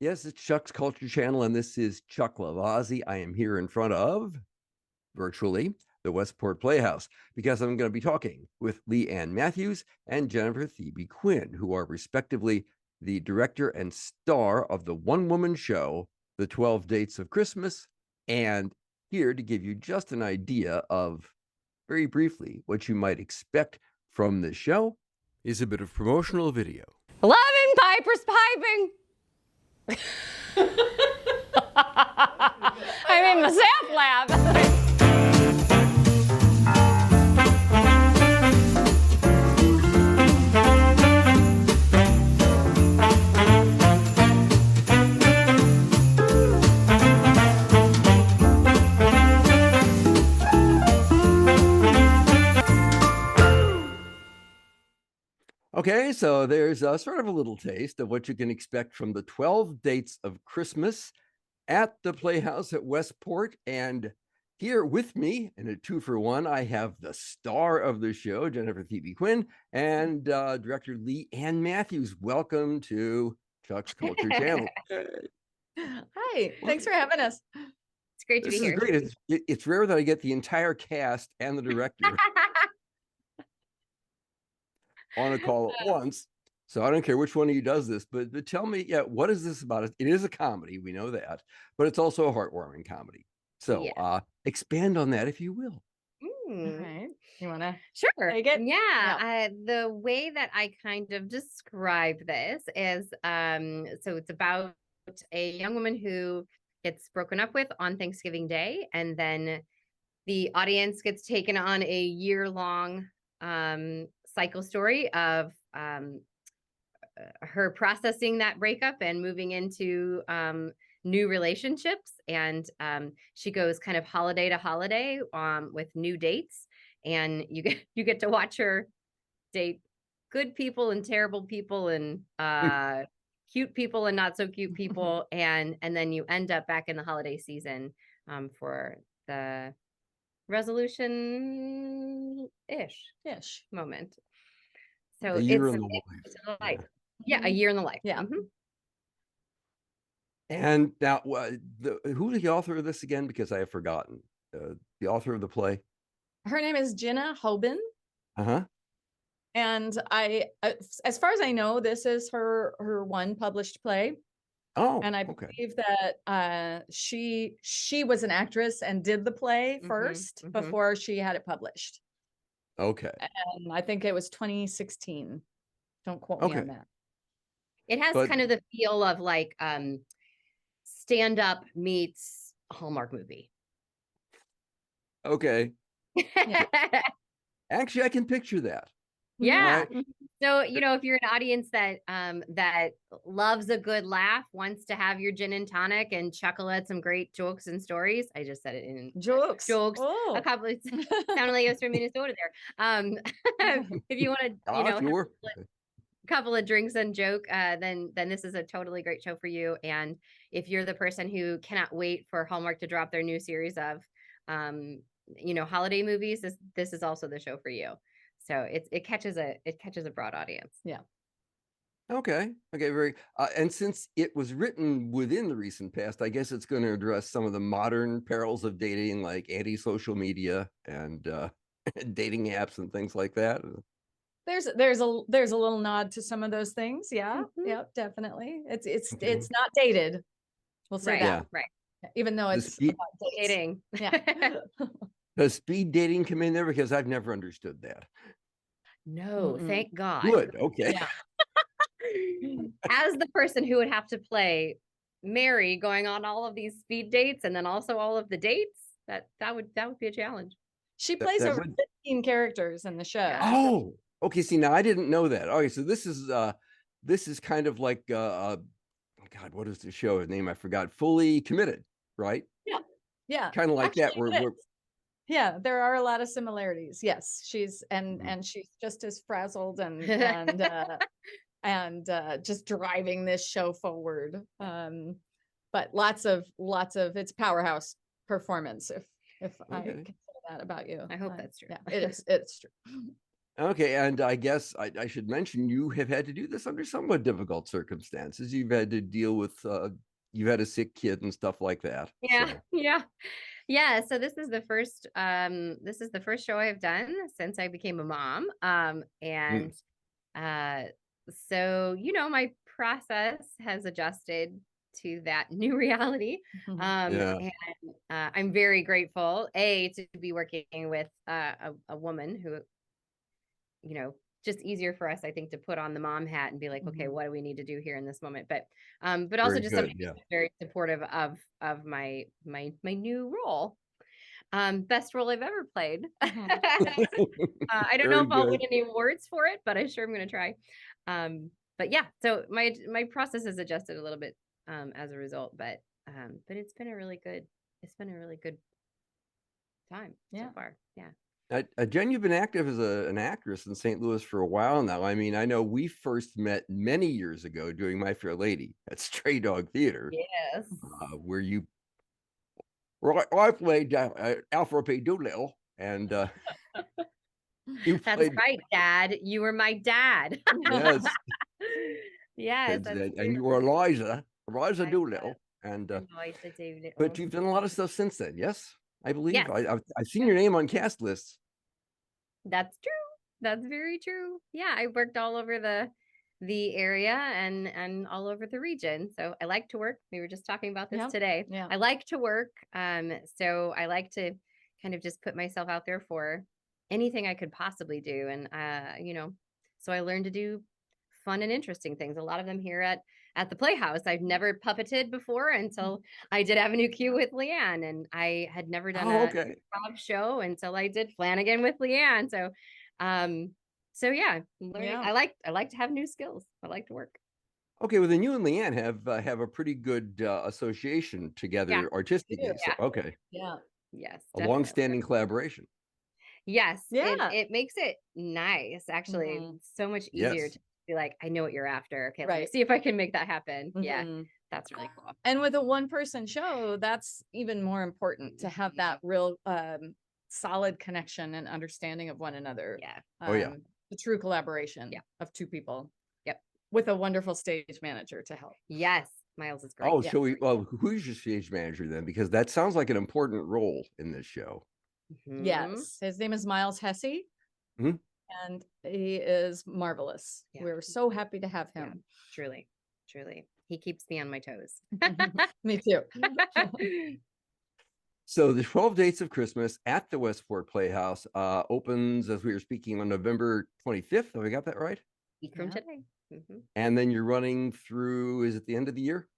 Yes, it's Chuck's Culture Channel, and this is Chuck Lavazzi. I am here in front of, virtually, the Westport Playhouse, because I'm going to be talking with Leanne Matthews and Jennifer Thebe Quinn, who are respectively the director and star of the one-woman show, The 12 Dates of Christmas, and here to give you just an idea of, very briefly, what you might expect from the show is a bit of promotional video. Loving Piper's piping. I made myself laugh. Okay, so there's sort of a little taste of what you can expect from the 12 Dates of Christmas at the Playhouse at Westport. And here with me, in a 2-for-1, I have the star of the show, Jennifer Thebe Quinn, and director Leanne Matthews. Welcome to Chuck's Culture Channel. Hi, thanks for having us. It's great to be here. This is great. It's rare that I get the entire cast and the director on a call at once. So I don't care which one of you does this, but tell me, what is this about? It is a comedy, we know that, but it's also a heartwarming comedy. So expand on that, if you will. All right. You want to? Sure. Take it? Yeah. The way that I kind of describe this is, so it's about a young woman who gets broken up with on Thanksgiving Day, and then the audience gets taken on a year-long cycle story of her processing that breakup and moving into new relationships. And she goes kind of holiday to holiday with new dates, and you get to watch her date good people and terrible people and cute people and not so cute people, and then you end up back in the holiday season for the resolution-ish moment. So A year in the life. Yeah, a year in the life. Yeah. And now, who's the author of this again? Because I have forgotten. The author of the play? Her name is Jenna Hoban. Uh-huh. And as far as I know, this is her one published play. Oh, and I believe that she was an actress and did the play first before she had it published. Okay. And I think it was 2016. Don't quote me on that. It has kind of the feel of like stand-up meets Hallmark movie. Okay. Actually, I can picture that. Yeah. Right. So, if you're an audience that that loves a good laugh, wants to have your gin and tonic and chuckle at some great jokes and stories. I just said it in jokes. Oh. A couple of sounded like I was from Minnesota there. If you want to, sure. couple of drinks and joke, then this is a totally great show for you. And if you're the person who cannot wait for Hallmark to drop their new series of holiday movies, this is also the show for you. So it catches a broad audience. Yeah. Okay. Very. And since it was written within the recent past, I guess it's going to address some of the modern perils of dating, like anti-social media and dating apps and things like that. There's a little nod to some of those things. Yeah. Yeah, definitely. It's not dated. We'll say that. Right. Even though it's about dating. Yeah. Does speed dating come in there? Because I've never understood that. No, thank God. Good. Okay. Yeah. As the person who would have to play Mary going on all of these speed dates and then also all of the dates, that would be a challenge. She plays over 15 characters in the show. Oh, okay. See, now I didn't know that. Okay, so this is kind of like God, what is the show name? I forgot. Fully Committed, right? Yeah. Kind of like that. Yeah, there are a lot of similarities. Yes, she's she's just as frazzled and just driving this show forward. But lots of it's powerhouse performance. If I consider that about you, I hope that's true. Yeah, it's true. Okay, and I guess I should mention you have had to do this under somewhat difficult circumstances. You've had to deal with you've had a sick kid and stuff like that. Yeah, So yeah. So this is the first show I've done since I became a mom. And uh so my process has adjusted to that new reality. yeah, And I'm very grateful to be working with a woman who, just easier for us, I think, to put on the mom hat and be like, okay, what do we need to do here in this moment? But also very just good. somebody Yeah. who's very supportive of my new role. Best role I've ever played. I don't know Very if I'll win good. any awards for it, but I sure am going to try. But yeah, so my process has adjusted a little bit as a result, but it's been a really good time so far. Yeah. Jen, you've been active as an actress in St. Louis for a while now. I mean, I know we first met many years ago doing My Fair Lady at Stray Dog Theater, Yes. where I played Alfred P. Doolittle, and you That's played right, Dad. You were my dad. yes, Yes, that's and you true. were Eliza I Doolittle, and enjoyed the but Doolittle. you've done a lot of stuff since then. Yes, I believe Yes, I've seen your name on cast lists. that's true. That's very true. Yeah, I worked all over the area and all over the region. So I like to work. We were just talking about this today. Yeah. I like to work. So I like to kind of just put myself out there for anything I could possibly do. And so I learned to do fun and interesting things. A lot of them here at the Playhouse. I've never puppeted before until I did Avenue Q with Leanne, and I had never done Oh, a okay. improv show until I did Flanagan with Leanne. So yeah, learning. Yeah. I like to have new skills. I like to work. Okay, well then you and Leanne have a pretty good association Yeah, together artistically. So yeah, okay, Yeah. yes, a definitely. long-standing collaboration. Yes, Yeah. it makes it nice. Actually, it's so much easier Yes. to be like, I know what you're after. Okay, let me Right. see if I can make that happen. Yeah, Mhm. that's really cool. And with a one-person show, that's even more important to have that real solid connection and understanding of one another. Yeah. Oh yeah. The true collaboration Yeah. of two people. Yep. With a wonderful stage manager to help. Yes, Miles is great. Oh, Yeah. so who's your stage manager then? Because that sounds like an important role in this show. Mhm. Yes. His name is Miles Hesse. Mhm. And he is marvelous. Yeah. We're so happy to have him. Truly, truly. He keeps me on my toes. Me too. So the 12 Dates of Christmas at the Westport Playhouse opens, as we were speaking, on November 25th. Have I got that right? Week from Yeah. today. Mhm. And then you're running through, is it the end of the year?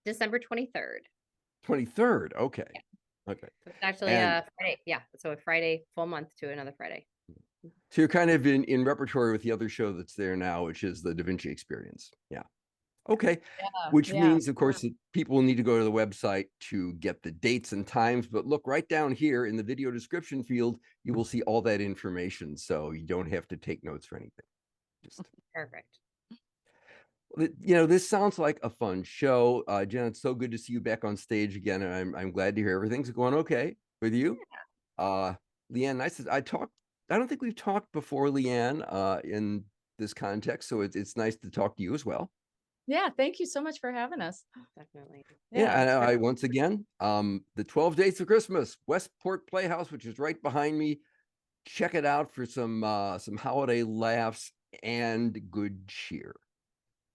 December 23rd. 23rd. Okay. Yeah. Okay. So it's actually And a Friday. Yeah. So a Friday, full month to another Friday. so you're kind of in repertory with the other show that's there now, which is the Da Vinci Experience. Yeah. Okay. Which means, of course, that people will need to go to the website to get the dates and times. But look, right down here in the video description field, you will see all that information. So you don't have to take notes or anything. Just Perfect. this sounds like a fun show. Jen, it's so good to see you back on stage again. And I'm glad to hear everything's going okay with you. Leanne, I don't think we've talked before, Leanne, in this context. So it's nice to talk to you as well. Yeah. Thank you so much for having us. Definitely. Yeah, and I once again, the 12 Dates of Christmas, Westport Playhouse, which is right behind me. Check it out for some holiday laughs and good cheer.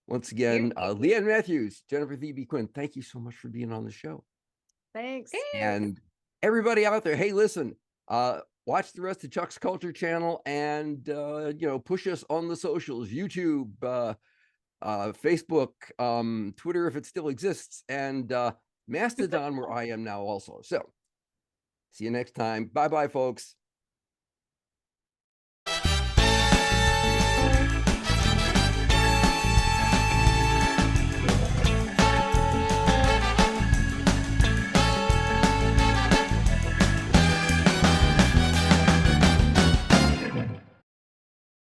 Once again, Leanne Matthews, Jennifer Thebe Quinn, thank you so much for being on the show. Thanks. And everybody out there, hey, listen, watch the rest of Chuck's Culture Channel and push us on the socials, YouTube, Facebook, Twitter if it still exists, and Mastodon where I am now also. So see you next time. Bye-bye, folks.